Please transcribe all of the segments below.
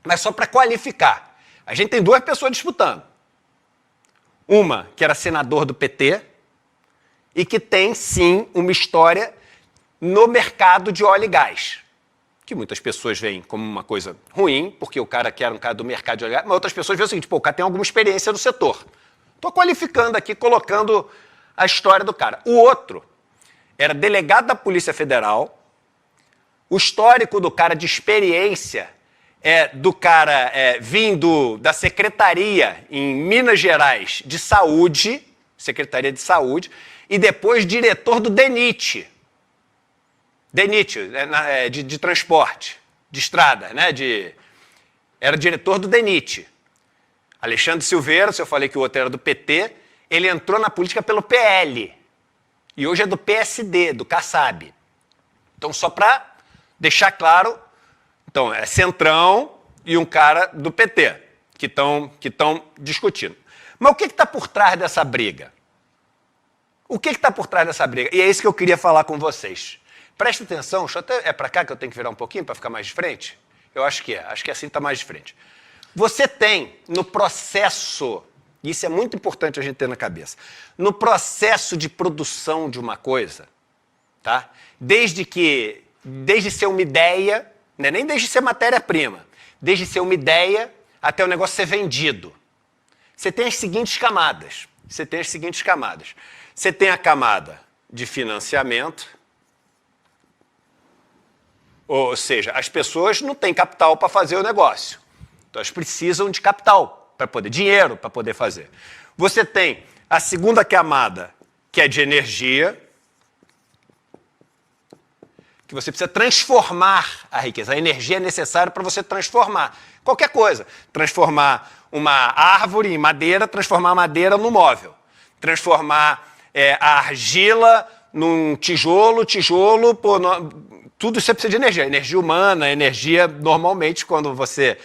Mas só para qualificar. A gente tem duas pessoas disputando. Uma que era senador do PT e que tem, sim, uma história no mercado de óleo e gás. Que muitas pessoas veem como uma coisa ruim, porque o cara que era um cara do mercado de óleo e gás, mas outras pessoas veem o seguinte, pô, o cara tem alguma experiência no setor. Estou qualificando aqui, colocando a história do cara. O outro era delegado da Polícia Federal. O histórico do cara de experiência do cara vindo da Secretaria em Minas Gerais de Saúde, Secretaria de Saúde, e depois diretor do DENIT. DENIT, de transporte, de estrada, né? Era diretor do DENIT. Alexandre Silveira, se eu falei que o outro era do PT, ele entrou na política pelo PL. E hoje é do PSD, do Kassab. Então, só para deixar claro, então, é Centrão e um cara do PT que estão discutindo. Mas o que está por trás dessa briga? O que está por trás dessa briga? E é isso que eu queria falar com vocês. Presta atenção, é para cá que eu tenho que virar um pouquinho para ficar mais de frente? Eu acho que assim está mais de frente. Você tem no processo, isso é muito importante a gente ter na cabeça, no processo de produção de uma coisa, tá? Desde ser uma ideia, não é nem desde ser matéria-prima, desde ser uma ideia até o negócio ser vendido. Você tem as seguintes camadas. Você tem a camada de financiamento, ou seja, as pessoas não têm capital para fazer o negócio. Então, elas precisam de capital, dinheiro para poder fazer. Você tem a segunda camada, que é de energia, que você precisa transformar a riqueza. A energia é necessária para você transformar qualquer coisa. Transformar uma árvore em madeira, transformar a madeira num móvel. Transformar a argila num tijolo, tudo isso você precisa de energia. Energia humana, energia, normalmente, quando você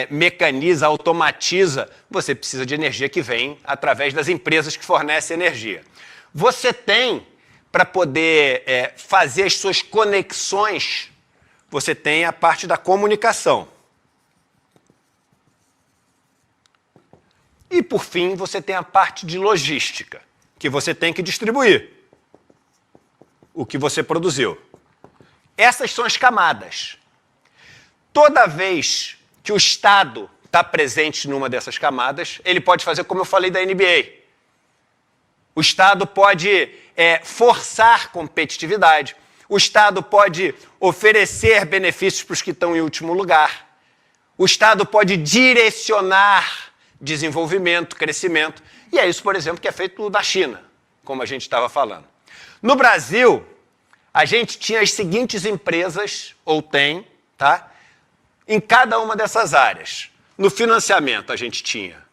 mecaniza, automatiza, você precisa de energia que vem através das empresas que fornecem energia. Você tem, para poder fazer as suas conexões, você tem a parte da comunicação. E, por fim, você tem a parte de logística, que você tem que distribuir o que você produziu. Essas são as camadas. Toda vez que o Estado está presente numa dessas camadas, ele pode fazer como eu falei da NBA. O Estado pode forçar competitividade. O Estado pode oferecer benefícios para os que estão em último lugar. O Estado pode direcionar desenvolvimento, crescimento. E é isso, por exemplo, que é feito na China, como a gente estava falando. No Brasil, a gente tinha as seguintes empresas, ou tem, tá? Em cada uma dessas áreas. No financiamento, a gente tinha,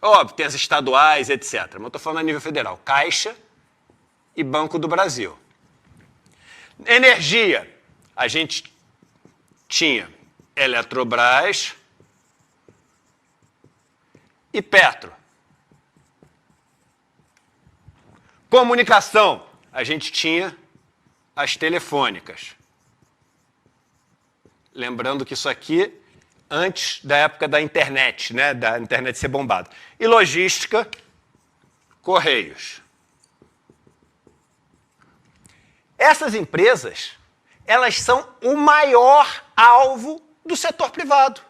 óbvio, tem as estaduais, etc. Mas eu estou falando a nível federal, Caixa e Banco do Brasil. Energia, a gente tinha Eletrobras e Petro. Comunicação, a gente tinha as telefônicas. Lembrando que isso aqui antes da época da internet, né? Da internet ser bombada. E logística, Correios. Essas empresas, elas são o maior alvo do setor privado.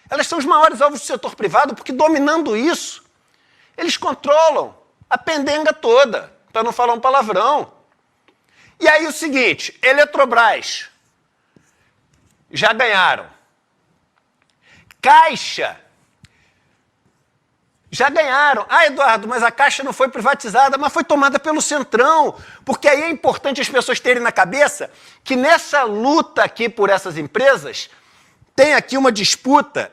Elas são os maiores alvos do setor privado porque, dominando isso, eles controlam a pendenga toda, para não falar um palavrão. E aí o seguinte, Eletrobras, já ganharam. Caixa, já ganharam. Ah, Eduardo, mas a Caixa não foi privatizada, mas foi tomada pelo Centrão. Porque aí é importante as pessoas terem na cabeça que nessa luta aqui por essas empresas, tem aqui uma disputa,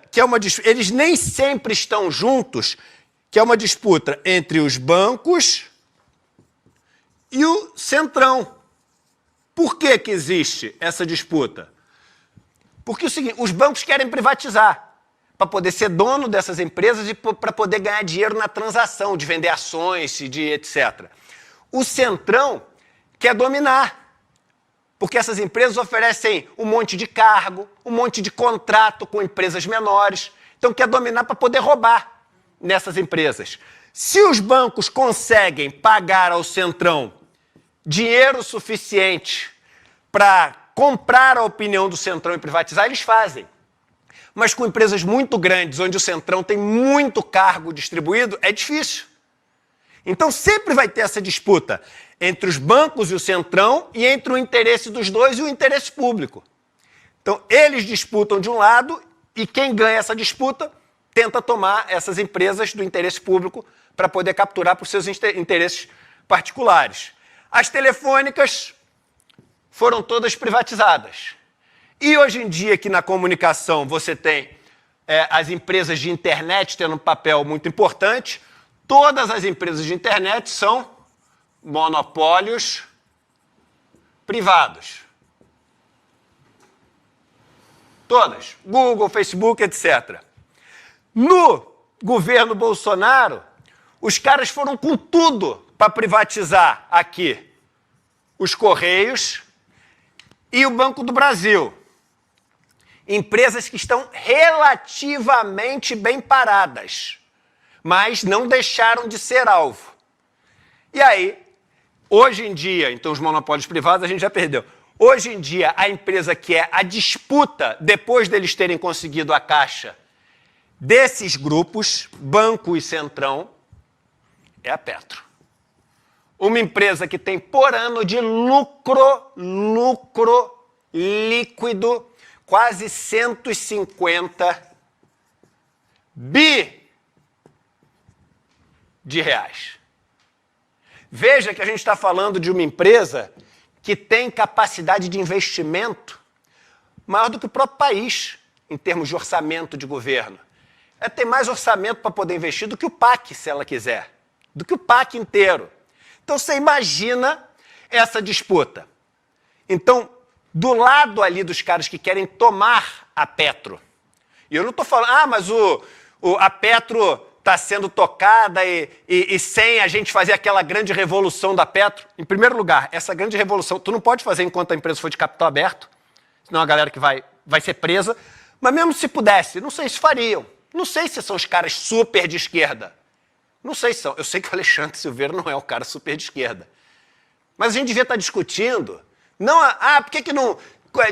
eles nem sempre estão juntos, que é uma disputa entre os bancos e o Centrão. Por que que existe essa disputa? Porque é o seguinte, os bancos querem privatizar, para poder ser dono dessas empresas e para poder ganhar dinheiro na transação, de vender ações, de etc. O Centrão quer dominar. Porque essas empresas oferecem um monte de cargo, um monte de contrato com empresas menores. Então, quer dominar para poder roubar nessas empresas. Se os bancos conseguem pagar ao Centrão dinheiro suficiente para comprar a opinião do Centrão e privatizar, eles fazem. Mas com empresas muito grandes, onde o Centrão tem muito cargo distribuído, é difícil. Então sempre vai ter essa disputa entre os bancos e o Centrão e entre o interesse dos dois e o interesse público. Então eles disputam de um lado e quem ganha essa disputa tenta tomar essas empresas do interesse público para poder capturar por seus interesses particulares. As telefônicas foram todas privatizadas. E hoje em dia, aqui na comunicação, você tem as empresas de internet tendo um papel muito importante. Todas as empresas de internet são monopólios privados. Todas. Google, Facebook, etc. No governo Bolsonaro, os caras foram com tudo para privatizar aqui os Correios e o Banco do Brasil. Empresas que estão relativamente bem paradas, mas não deixaram de ser alvo. E aí, hoje em dia, então os monopólios privados a gente já perdeu. Hoje em dia, a empresa que é a disputa, depois deles terem conseguido a caixa desses grupos, Banco e Centrão, é a Petro. Uma empresa que tem por ano de lucro líquido, quase 150 bi de reais. Veja que a gente está falando de uma empresa que tem capacidade de investimento maior do que o próprio país, em termos de orçamento de governo. Ela tem mais orçamento para poder investir do que o PAC, se ela quiser, do que o PAC inteiro. Então você imagina essa disputa. Então, do lado ali dos caras que querem tomar a Petro, e eu não estou falando, mas a Petro está sendo tocada e sem a gente fazer aquela grande revolução da Petro. Em primeiro lugar, essa grande revolução, tu não pode fazer enquanto a empresa for de capital aberto, senão a galera que vai ser presa, mas mesmo se pudesse, não sei se fariam. Não sei se são os caras super de esquerda. Não sei se são. Eu sei que o Alexandre Silveira não é o cara super de esquerda. Mas a gente devia estar discutindo. Não, por que não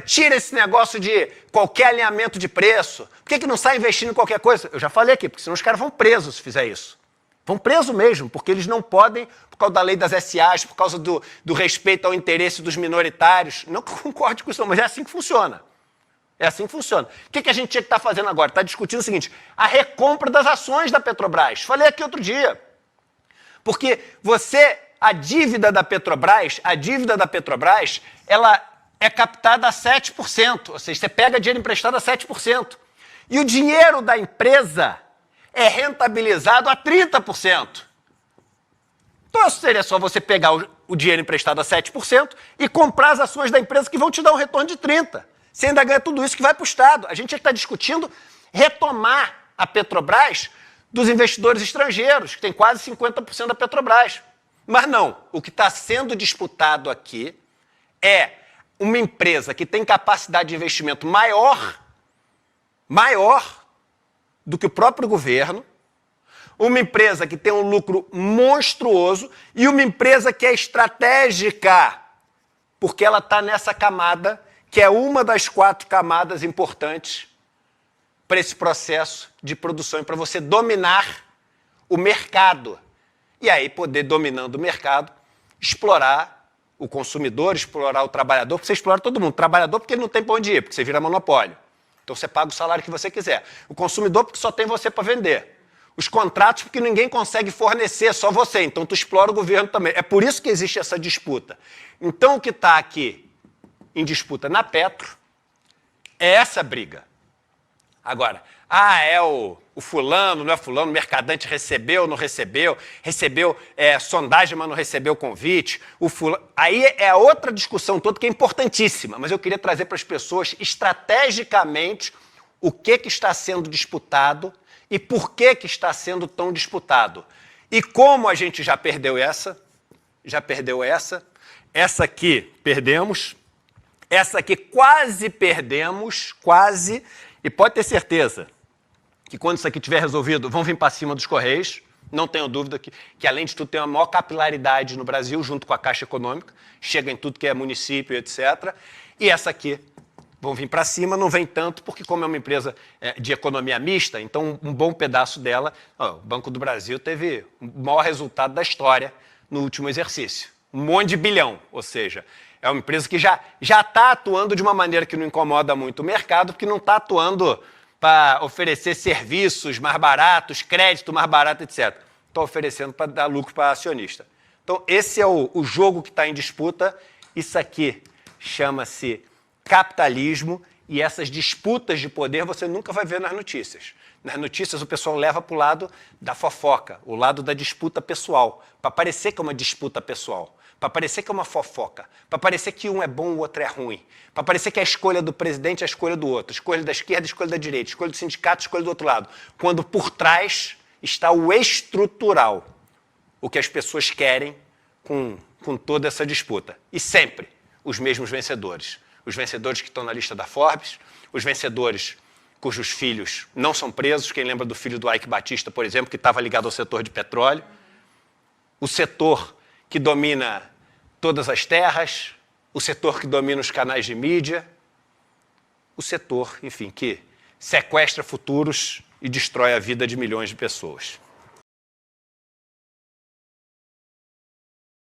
tira esse negócio de qualquer alinhamento de preço? Por que não sai investindo em qualquer coisa? Eu já falei aqui, porque senão os caras vão presos se fizer isso. Vão presos mesmo, porque eles não podem, por causa da lei das SAs, por causa do respeito ao interesse dos minoritários. Não concordo com isso, mas é assim que funciona. É assim que funciona. O que a gente tinha que estar fazendo agora? Está discutindo o seguinte, a recompra das ações da Petrobras. Falei aqui outro dia. Porque a dívida da Petrobras, ela é captada a 7%. Ou seja, você pega dinheiro emprestado a 7%. E o dinheiro da empresa é rentabilizado a 30%. Então seria só você pegar o dinheiro emprestado a 7% e comprar as ações da empresa que vão te dar um retorno de 30%. Você ainda ganha tudo isso que vai para o Estado. A gente está discutindo retomar a Petrobras dos investidores estrangeiros, que tem quase 50% da Petrobras. Mas não, o que está sendo disputado aqui é uma empresa que tem capacidade de investimento maior do que o próprio governo, uma empresa que tem um lucro monstruoso e uma empresa que é estratégica, porque ela está nessa camada que é uma das 4 camadas importantes para esse processo de produção e para você dominar o mercado. E aí poder, dominando o mercado, explorar o consumidor, explorar o trabalhador, porque você explora todo mundo. O trabalhador porque ele não tem para onde ir, porque você vira monopólio. Então você paga o salário que você quiser. O consumidor porque só tem você para vender. Os contratos porque ninguém consegue fornecer, só você. Então tu explora o governo também. É por isso que existe essa disputa. Então o que está aqui em disputa na Petro é essa briga. Agora, é o fulano, não é fulano, o mercadante recebeu, não recebeu, sondagem, mas não recebeu convite, aí é outra discussão toda que é importantíssima, mas eu queria trazer para as pessoas estrategicamente o que está sendo disputado e por que está sendo tão disputado. E como a gente já perdeu essa aqui perdemos, Essa aqui quase perdemos, quase, e pode ter certeza que quando isso aqui estiver resolvido, vão vir para cima dos Correios. Não tenho dúvida que, além de tudo, tem a maior capilaridade no Brasil, junto com a Caixa Econômica, chega em tudo que é município, etc. E essa aqui vão vir para cima, não vem tanto, porque como é uma empresa de economia mista, então um bom pedaço dela, o Banco do Brasil teve o maior resultado da história no último exercício. Um monte de bilhão, ou seja, é uma empresa que já está atuando de uma maneira que não incomoda muito o mercado, porque não está atuando para oferecer serviços mais baratos, crédito mais barato, etc. Está oferecendo para dar lucro para acionista. Então, esse é o jogo que está em disputa. Isso aqui chama-se capitalismo, e essas disputas de poder você nunca vai ver nas notícias. Nas notícias o pessoal leva para o lado da fofoca, o lado da disputa pessoal, para parecer que é uma disputa pessoal, para parecer que é uma fofoca, para parecer que um é bom, o outro é ruim, para parecer que a escolha do presidente é a escolha do outro, escolha da esquerda, escolha da direita, escolha do sindicato, escolha do outro lado, quando por trás está o estrutural, o que as pessoas querem com toda essa disputa. E sempre os mesmos vencedores. Os vencedores que estão na lista da Forbes, os vencedores cujos filhos não são presos, quem lembra do filho do Ike Batista, por exemplo, que estava ligado ao setor de petróleo, o setor que domina todas as terras, o setor que domina os canais de mídia, o setor, enfim, que sequestra futuros e destrói a vida de milhões de pessoas.